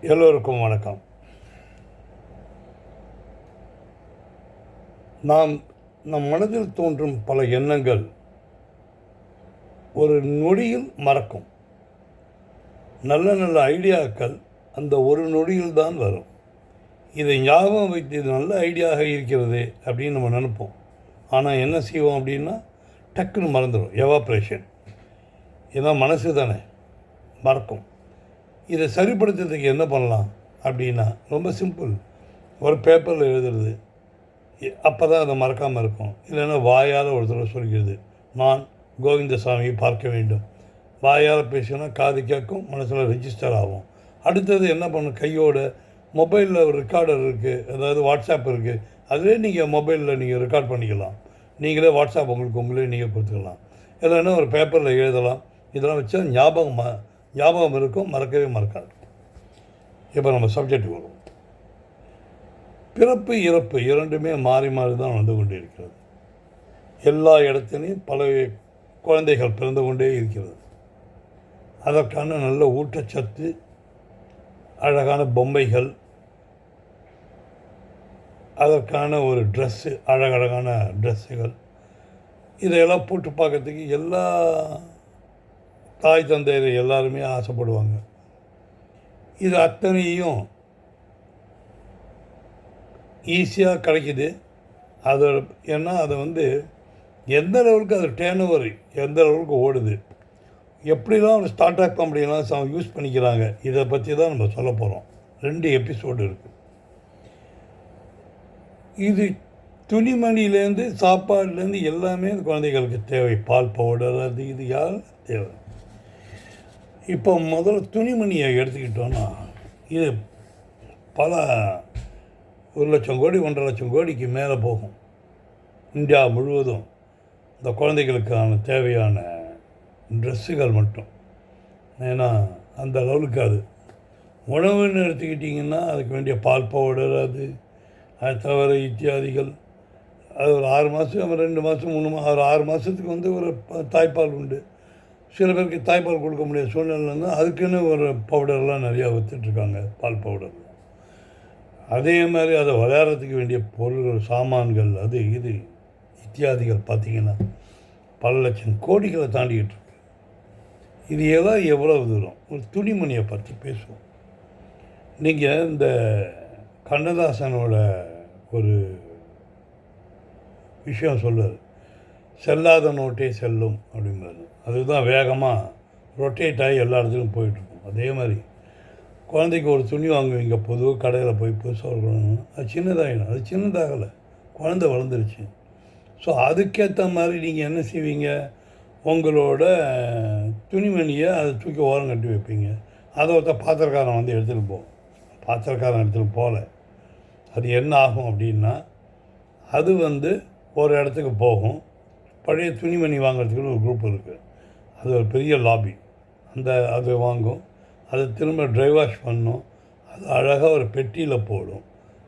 எல்லோருக்கும் வணக்கம். நம் மனதில் தோன்றும் பல எண்ணங்கள் ஒரு நொடியில் மறக்கும். நல்ல நல்ல ஐடியாக்கள் அந்த ஒரு நொடியில் தான் வரும். இதை ஞாபகம் வைத்து இது நல்ல ஐடியாக இருக்கிறது அப்படின்னு நம்ம நினைப்போம். ஆனால் என்ன செய்வோம் அப்படின்னா டக்குன்னு மறந்துடும். எவாப்ரேஷன். இதான் மனசு தானே, மறக்கும். இதை சரிப்படுத்துறதுக்கு என்ன பண்ணலாம் அப்படின்னா ரொம்ப சிம்பிள். ஒரு பேப்பரில் எழுதுறது, அப்போ தான் அதை மறக்காமல் இருக்கும். இல்லைன்னா வாயால் ஒரு தடவை சொல்கிறது, நான் கோவிந்தசாமியை பார்க்க வேண்டும். வாயால் பேசினா காது கேட்கும், மனசில் ரெஜிஸ்டர் ஆகும். அடுத்தது என்ன பண்ணும், கையோட மொபைலில் ஒரு ரெக்கார்டர் இருக்குது, அதாவது வாட்ஸ்அப் இருக்குது. அதிலே நீங்கள் மொபைலில் நீங்கள் ரெக்கார்ட் பண்ணிக்கலாம். நீங்களே வாட்ஸ்அப் உங்களே நீங்கள் கொடுத்துக்கலாம். இல்லைன்னா ஒரு பேப்பரில் எழுதலாம். இதெல்லாம் வச்சா ஞாபகம் இருக்கும், மறக்கவே மறக்காது. இப்போ நம்ம சப்ஜெக்ட் வரும். பிறப்பு இறப்பு இரண்டுமே மாறி மாறி தான் வந்து கொண்டே இருக்கிறது. எல்லா இடத்துலையும் பல குழந்தைகள் பிறந்து கொண்டே இருக்கிறது. அதற்கான நல்ல ஊட்டச்சத்து, அழகான பொம்மைகள், அதற்கான ஒரு ட்ரெஸ்ஸு, அழகழகான ட்ரெஸ்ஸுகள், இதையெல்லாம் போட்டு பார்க்கறதுக்கு எல்லா தாய் தந்தையர் எல்லாருமே ஆசைப்படுவாங்க. இது அத்தனையும் ஈஸியாக கிடைக்கிது. அதோட ஏன்னா அதை வந்து எந்த லெவலுக்கு அது டேர்ன் ஓவர் எந்த லெவலுக்கு ஓடுது, எப்படிலாம் ஒரு ஸ்டார்ட் அப் கம்பெனிலாம் யூஸ் பண்ணிக்கிறாங்க, இதை பற்றி தான் நம்ம சொல்ல போகிறோம். 2 எபிசோடு இருக்குது. இது துணிமணிலேருந்து சாப்பாடுலேருந்து எல்லாமே குழந்தைகளுக்கு தேவை. பால் பவுடர், அது இது யாரும் தேவை. இப்போ முதல்ல துணிமணியை எடுத்துக்கிட்டோன்னா இது பல 1,00,000 கோடி 1,50,000 கோடிக்கு மேலே போகும். இந்தியா முழுவதும் இந்த குழந்தைகளுக்கான தேவையான ட்ரெஸ்ஸுகள் மட்டும். ஏன்னா அந்த அளவுக்கு அது உணவுன்னு எடுத்துக்கிட்டிங்கன்னா அதுக்கு வேண்டிய பால் பவுடர், அது தவிர இத்தியாதிகள். அது ஒரு 6 மாதம் 2 மாதம் 3 மாதம் ஒரு 6 மாதத்துக்கு வந்து ஒரு தாய்ப்பால் உண்டு. சில பேருக்கு தாய்ப்பால் கொடுக்க முடியாத சூழ்நிலைன்னா அதுக்குன்னு ஒரு பவுடர்லாம் நிறையா விற்றுட்ருக்காங்க, பால் பவுடர். அதே மாதிரி அதை விளையாடுறதுக்கு வேண்டிய பொருள்கள், சாமான்கள், அது இது இத்தியாதிகள் பார்த்திங்கன்னா பல லட்சம் கோடிகளை தாண்டிக்கிட்டு இருக்கு. இது எல்லாம் எவ்வளவு தூரம் ஒரு துணிமணியை பற்றி பேசுவோம். நீங்கள் இந்த கண்ணதாசனோட ஒரு விஷயம் சொல்லுவார், செல்லாத நோட்டே செல்லும் அப்படிங்கிறது. அதுதான் வேகமாக ரொட்டேட் ஆகி எல்லா இடத்துலையும் போயிட்டுருக்கும். அதே மாதிரி குழந்தைக்கு ஒரு துணி வாங்குவீங்க, பொதுவாக கடையில் போய் புதுசாக இருக்கணும், அது சின்னதாகிடும். அது சின்னதாகலை, குழந்தை வளர்ந்துருச்சு. ஸோ அதுக்கேற்ற மாதிரி நீங்கள் என்ன செய்வீங்க, உங்களோட துணிமணியை அதை தூக்கி ஓரம் கட்டி வைப்பீங்க. அதை ஒருத்தர் பாத்திரக்காரன் வந்து எடுத்துகிட்டு போகும். பாத்திரக்காரன் எடுத்துகிட்டு போகல, அது என்ன ஆகும் அப்படின்னா அது வந்து ஒரு இடத்துக்கு போகும். பழைய துணிமணி வாங்குறதுக்குன்னு ஒரு குரூப் இருக்குது, அது ஒரு பெரிய லாபி. அது வாங்கும், அதை திரும்ப ட்ரை வாஷ் பண்ணும், அது அழகாக ஒரு பெட்டியில் போடும்.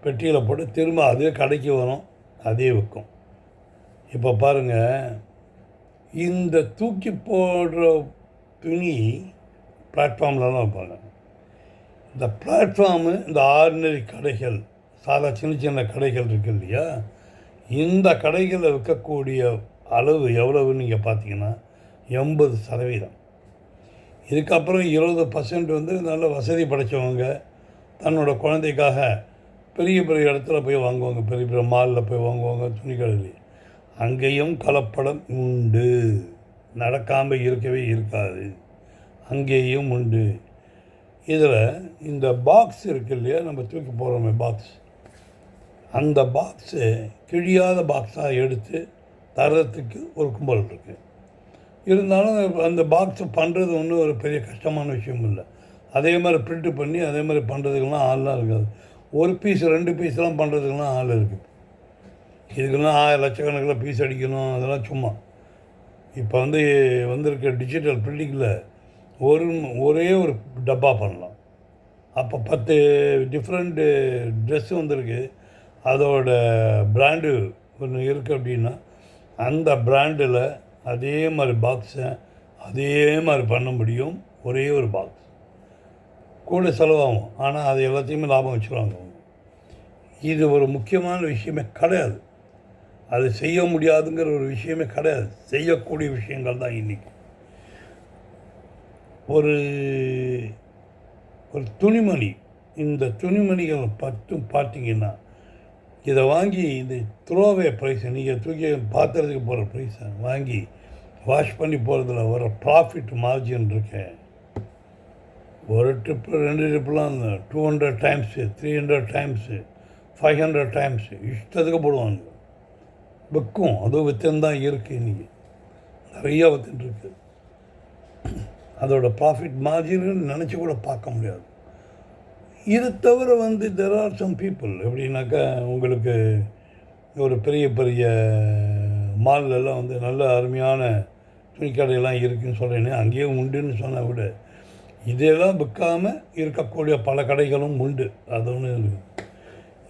பெட்டியில் போட்டு திரும்ப அதே கடைக்கு வரும், அதே விற்கும். இப்போ பாருங்கள், இந்த தூக்கி போடுற துணி பிளாட்ஃபார்ம்லலாம் வைப்பாங்க. இந்த பிளாட்ஃபார்மு, இந்த ஆர்டினரி கடைகள், சின்ன சின்ன கடைகள் இருக்குது இல்லையா, இந்த கடைகளில் விற்கக்கூடிய அளவு எவ்வளவுன்னு நீங்கள் பார்த்தீங்கன்னா 80%. இதுக்கப்புறம் 20% வந்து நல்ல வசதி படைத்தவங்க தன்னோட குழந்தைக்காக பெரிய பெரிய இடத்துல போய் வாங்குவாங்க, பெரிய பெரிய மாலில் போய் வாங்குவாங்க, துணிக்கடையில். அங்கேயும் கலப்படம் உண்டு, நடக்காமல் இருக்கவே இருக்காது, அங்கேயும் உண்டு. இதில் இந்த பாக்ஸ் இருக்குது இல்லையா, நம்ம தூக்கி போகிறோமே பாக்ஸ், அந்த பாக்ஸு கிழியாத பாக்ஸாக எடுத்து தரத்துக்கு ஒரு கும்பல் இருக்குது. இருந்தாலும் அந்த பாக்ஸை பண்ணுறது ஒன்றும் ஒரு பெரிய கஷ்டமான விஷயம் இல்லை. அதே மாதிரி பிரிண்ட்டு பண்ணி அதே மாதிரி பண்ணுறதுக்கெல்லாம் ஆள்லாம் இருக்காது. ஒரு பீஸ் 2 பீஸ்லாம் பண்ணுறதுக்கெல்லாம் ஆள் இருக்குது. இதுக்கெல்லாம் 1000 லட்சக்கணக்கில் பீஸ் அடிக்கணும், அதெல்லாம் சும்மா. இப்போ வந்திருக்க டிஜிட்டல் பிரிண்டிங்கில் ஒரே ஒரு டப்பா பண்ணலாம். அப்போ 10 டிஃப்ரெண்ட்டு ட்ரெஸ்ஸு வந்திருக்கு, அதோட பிராண்டு ஒன்று இருக்குது அப்படின்னா அந்த பிராண்டில் அதே மாதிரி பாக்ஸை அதே மாதிரி பண்ண முடியும், ஒரே ஒரு பாக்ஸ். கூட செலவாகும். ஆனால் அது எல்லாத்தையுமே லாபம் வச்சுருவாங்க அவங்க. இது ஒரு முக்கியமான விஷயமே கிடையாது. அது செய்ய முடியாதுங்கிற ஒரு விஷயமே கிடையாது. செய்யக்கூடிய விஷயங்கள் தான் இன்றைக்கி. ஒரு ஒரு துணிமணி, இந்த துணிமணிகள் பார்த்தீங்கன்னா, இதை வாங்கி இந்த த்ரோவே ப்ரைஸ், நீங்கள் தூக்கி பாத்திரத்துக்கு போகிற ப்ரைஸை வாங்கி வாஷ் பண்ணி போகிறதுல வர ப்ராஃபிட் மார்ஜின் இருக்கேன். ஒரு ட்ரிப்பு 2 ட்ரிப்புலாம் 200 டைம்ஸு, 300 டைம்ஸு, 500 டைம்ஸு இஷ்டத்துக்கு போடுவாங்க. விற்கும், அதுவும் விற்றுன்னு தான் இருக்குது. இன்றைக்கி நிறையா விற்றுட்டுருக்கு. அதோட ப்ராஃபிட் மார்ஜின்னு நினச்சி கூட பார்க்க முடியாது. இது தவிர தெர் ஆர் சம் பீப்புள் எப்படின்னாக்கா, உங்களுக்கு ஒரு பெரிய பெரிய மால்லெல்லாம் நல்ல அருமையான துணிக்கடையெல்லாம் இருக்குதுன்னு சொல்கிறேனே, அங்கேயும் உண்டுன்னு சொன்னால் விட இதெல்லாம் விற்காமல் இருக்கக்கூடிய பல கடைகளும் உண்டு. அது ஒன்று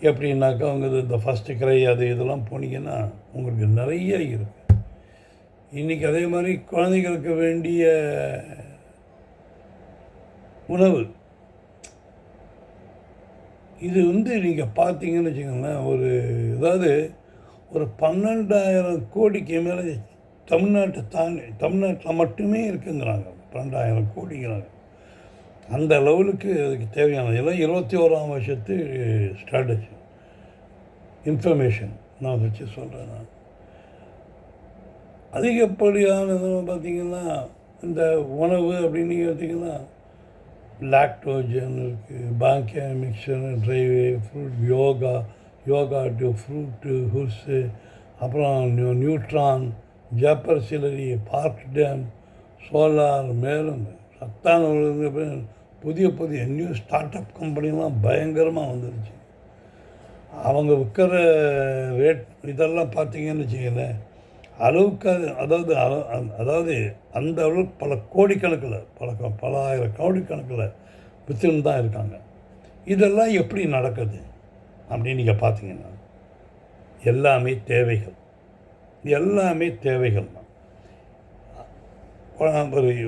எப்படின்னாக்கா, இந்த ஃபஸ்ட்டு கிரை அது இதெல்லாம் போனீங்கன்னா உங்களுக்கு நிறைய இருக்குது. இன்றைக்கி அதே மாதிரி குழந்தைங்களுக்கு வேண்டிய உணவு, இது நீங்கள் பார்த்தீங்கன்னு வச்சுக்கோங்களேன், அதாவது ஒரு 12,000 கோடிக்கு மேலே தமிழ்நாட்டில் மட்டுமே இருக்குங்கிறாங்க. 12,000 கோடிங்கிறாங்க. அந்த லெவலுக்கு அதுக்கு தேவையானது எல்லாம் 21ஆம் வருஷத்து ஸ்ட்ராட்டஜி இன்ஃபர்மேஷன் நான் வச்சு சொல்கிறேன். நான் அதிகப்படியானது பார்த்திங்கன்னா இந்த உணவு அப்படின்னு பார்த்திங்கன்னா லாக்டோஜன் இருக்குது, பேங்கியா மிக்சர், ட்ரைவே, ஃப்ரூட், யோகா டு ஃப்ரூட்டு, ஹுர்ஸு, அப்புறம் நியூட்ரான், ஜாப்பர் சிலரி, பார்க் டேம், சோலார், மேலும் சத்தான புதிய புதிய நியூ ஸ்டார்ட் அப் கம்பெனிலாம் பயங்கரமாக வந்துருச்சு. அவங்க விற்கிற ரேட் இதெல்லாம் பார்த்தீங்கன்னு வச்சுக்கங்களேன், அளவுக்கு அதாவது அந்த அளவுக்கு பல கோடிக்கணக்கில் பல ஆயிரம் கோடிக்கணக்கில் விற்றுன்னு தான் இருக்காங்க. இதெல்லாம் எப்படி நடக்குது அப்படின்னு நீங்கள் பார்த்தீங்கன்னா, எல்லாமே தேவைகள் தான்.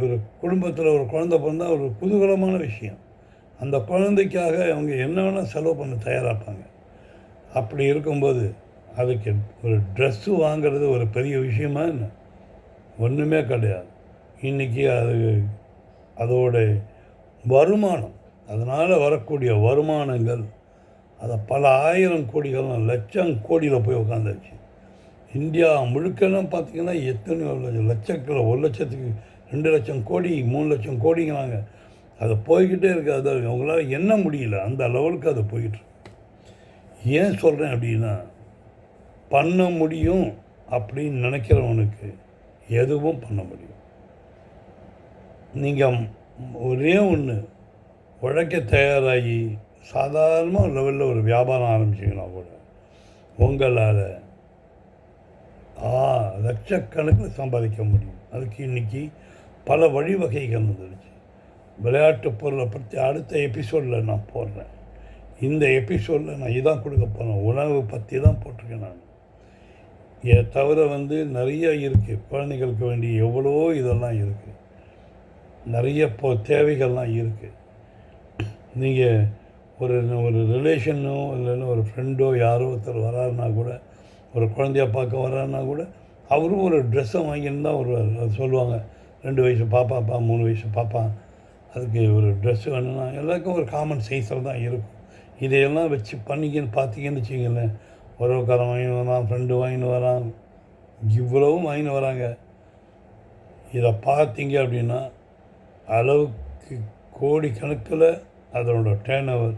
ஒரு குடும்பத்தில் ஒரு குழந்தை பிறந்தால் ஒரு குதூகலமான விஷயம். அந்த குழந்தைக்காக அவங்க என்ன வேணால் செலவு பண்ண தயாராப்பாங்க. அப்படி இருக்கும்போது அதுக்கு ஒரு ட்ரெஸ்ஸு வாங்கிறது ஒரு பெரிய விஷயமா என்ன? ஒன்றுமே கிடையாது. இன்றைக்கி அதோட வருமானம், அதனால் வரக்கூடிய வருமானங்கள் அதை பல ஆயிரம் கோடிகள், லட்சம் கோடியில் போய் உட்காந்துருச்சு. இந்தியா முழுக்கெல்லாம் பார்த்திங்கன்னா எத்தனை லட்சத்தில் 1 லட்சத்துக்கு 2 லட்சம் கோடி 3 லட்சம் கோடிங்கிறாங்க. அது போய்கிட்டே இருக்குது. அது அவங்களால என்ன முடியல, அந்த லெவலுக்கு அது போயிட்டு. ஏன் சொல்கிறேன் அப்படின்னா, பண்ண முடியும் அப்படின்னு நினைக்கிறவனுக்கு எதுவும் பண்ண முடியும். நீங்கள் ஒரே ஒன்று உழைக்க தயாராகி சாதாரணமாக லெவலில் ஒரு வியாபாரம் ஆரம்பிச்சிங்கன்னா கூட உங்களால் லட்சக்கணக்கில் சம்பாதிக்க முடியும். அதுக்கு இன்றைக்கி பல வழிவகைகள் வந்துடுச்சு. விளையாட்டு பொருளை பற்றி அடுத்த எபிசோடில் நான் போடுறேன். இந்த எபிசோடில் நான் இதான் கொடுக்க போகிறேன். உணவு பற்றி தான் போட்டிருக்கேன் நான். இதை தவிர நிறைய இருக்குது. குழந்தைகளுக்கு வேண்டிய எவ்வளோ இதெல்லாம் இருக்குது. நிறைய தேவைகள்லாம் இருக்குது. நீங்கள் ஒரு ரிலேஷனோ இல்லைன்னா ஒரு ஃப்ரெண்டோ யாரோ ஒருத்தர் வராருன்னா கூட, ஒரு குழந்தைய பார்க்க வர்றாருன்னா கூட, அவரும் ஒரு ட்ரெஸ்ஸை வாங்கின்னு தான் அது சொல்லுவாங்க. 2 வயசு பாப்பாப்பா, 3 வயசு பாப்பா, அதுக்கு ஒரு ட்ரெஸ்ஸு வேணும்னா எல்லாருக்கும் ஒரு காமன் சைஸில் தான் இருக்கும். இதையெல்லாம் வச்சு பார்த்தீங்கன்னு வச்சிங்களேன், உறவுக்காரன் வாங்கின்னு வரான், ஃப்ரெண்டு வாங்கின்னு வரான், இவ்வளவும் வாங்கின்னு வராங்க. இதை பார்த்தீங்க அப்படின்னா அளவுக்கு கோடிக்கணக்கில் அதனோட டேர்ன் ஓவர்.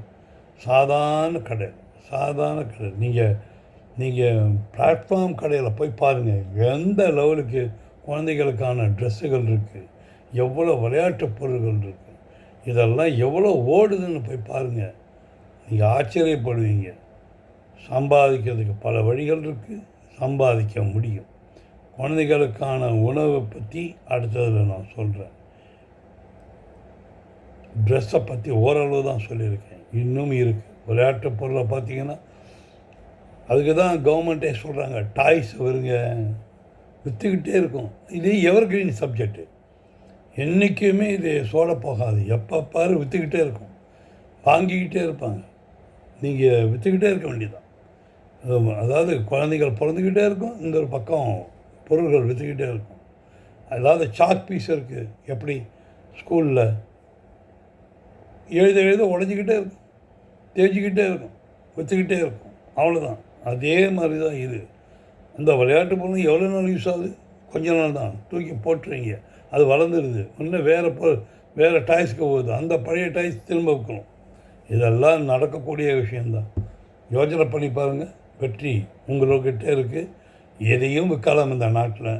சாதாரண கடை. நீங்கள் பிளாட்ஃபார்ம் கடையில் போய் பாருங்கள், எந்த லெவலுக்கு குழந்தைகளுக்கான ட்ரெஸ்ஸுகள் இருக்குது, எவ்வளோ விளையாட்டு பொருள்கள் இருக்குது, இதெல்லாம் எவ்வளோ ஓடுதுன்னு போய் பாருங்கள். நீங்கள் ஆச்சரியப்படுவீங்க. சம்பாதிக்கிறதுக்கு பல வழிகள் இருக்குது, சம்பாதிக்க முடியும். குழந்தைகளுக்கான உணவை பற்றி அடுத்ததில் நான் சொல்கிறேன். ட்ரெஸ்ஸை பற்றி ஓரளவு தான் சொல்லியிருக்கேன். இன்னும் இருக்குது. விளையாட்டு பொருளை பார்த்திங்கன்னா அதுக்கு தான் கவர்மெண்ட்டே சொல்கிறாங்க, டாய்ஸ் வருங்க, விற்றுக்கிட்டே இருக்கும். இது எவர்கிரீன் சப்ஜெக்டு. என்றைக்குமே இது சோட போகாது. எப்போ பாரு விற்றுக்கிட்டே இருக்கும். வாங்கிக்கிட்டே இருப்பாங்க. நீங்கள் விற்றுக்கிட்டே இருக்க வேண்டியதுதான். அதாவது குழந்தைகள் பிறந்துக்கிட்டே இருக்கும், இந்த ஒரு பக்கம் பொருள்கள் விற்றுக்கிட்டே இருக்கும். அதாவது சாக் பீஸ் இருக்குது, எப்படி ஸ்கூலில் எழுத எழுத உடஞ்சிக்கிட்டே இருக்கும், தேய்ச்சிக்கிட்டே இருக்கும், விற்றுக்கிட்டே இருக்கும், அவ்வளோதான். அதே மாதிரி தான் இது. அந்த விளையாட்டு பொருள் எவ்வளோ நாள் யூஸ் ஆகுது? கொஞ்ச நாள் தான், தூக்கி போட்டுறீங்க, அது வளர்ந்துடுது, இன்னும் வேறு டாய்ஸ்க்கு போகுது, அந்த பழைய டாய்ஸ் திரும்ப வைக்கணும். இதெல்லாம் நடக்கக்கூடிய விஷயந்தான். யோசனை பண்ணி பாருங்கள். வெற்றி உங்கள்கிட்ட இருக்குது. எதையும் விற்கலாம் இந்த நாட்டில்.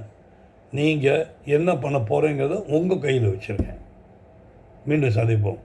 நீங்கள் என்ன பண்ண போகிறீங்கிறத உங்கள் கையில் வச்சுருக்கேன். மீண்டும் சந்திப்போம்.